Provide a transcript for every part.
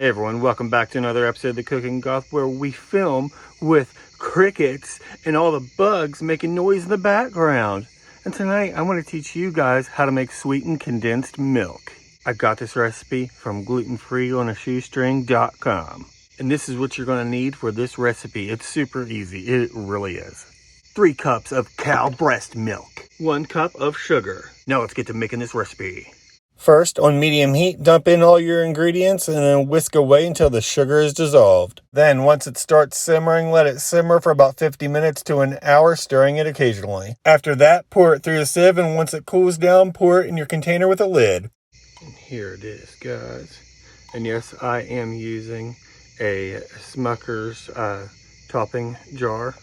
Hey everyone, welcome back to another episode of the Cooking Goth, where we film with crickets and all the bugs making noise in the background. And tonight I'm going to teach you guys how to make sweetened condensed milk. I got this recipe from gluten-free on a shoestring.com. And this is what you're going to need for this recipe. It's super easy, it really is. 3 cups of cow breast milk, 1 cup of sugar. Now let's get to making this recipe. First, on medium heat, dump in all your ingredients and then whisk away until the sugar is dissolved. Then, once it starts simmering, let it simmer for about 50 minutes to an hour, stirring it occasionally. After that, pour it through a sieve, and once it cools down, pour it in your container with a lid. And here it is, guys. And yes, I am using a Smucker's topping jar.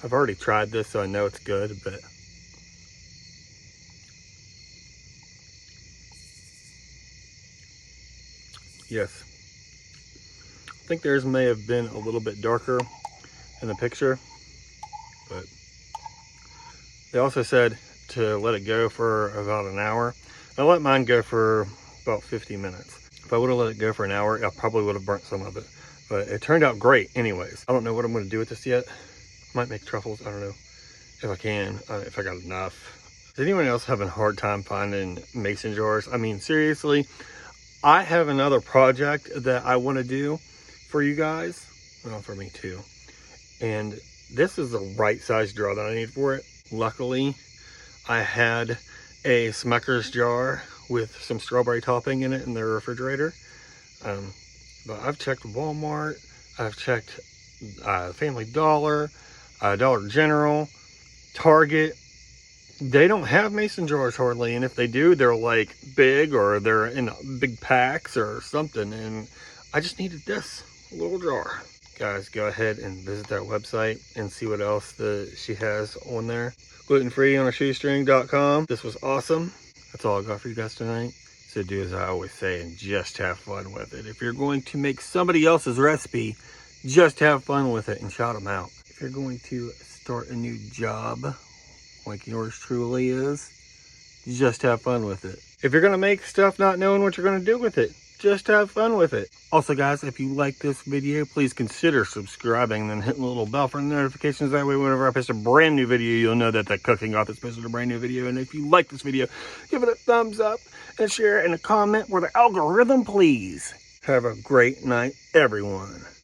I've already tried this, so I know it's good, but yes, I think theirs may have been a little bit darker in the picture, but they also said to let it go for about an hour. I let mine go for about 50 minutes. If I would have let it go for an hour, I probably would have burnt some of it, but it turned out great anyways. I don't know what I'm going to do with this yet. Might make truffles, I don't know if I can, if I got enough. Is anyone else having a hard time finding mason jars? I mean, seriously, I have another project that I want to do for you guys, well, for me too, and this is the right size jar that I need for it. Luckily, I had a Smucker's jar with some strawberry topping in it in the refrigerator, but I've checked Walmart, I've checked Family Dollar, Dollar General, Target. They don't have mason jars hardly, and if they do, they're like big, or they're in big packs or something, and I just needed this little jar. Guys, go ahead and visit that website and see what else she has on there. Gluten-free on a shoestring.com. This was awesome. That's all I got for you guys tonight. So do as I always say and just have fun with it. If you're going to make somebody else's recipe, just have fun with it and shout them out. If you're going to start a new job, like yours truly is, just have fun with it. If you're going to make stuff not knowing what you're going to do with it, just have fun with it. Also, guys, if you like this video, please consider subscribing and then hitting the little bell for notifications. That way, whenever I post a brand new video, you'll know that the Cooking Goth has posted a brand new video. And if you like this video, give it a thumbs up and share it and a comment for the algorithm, please. Have a great night, everyone.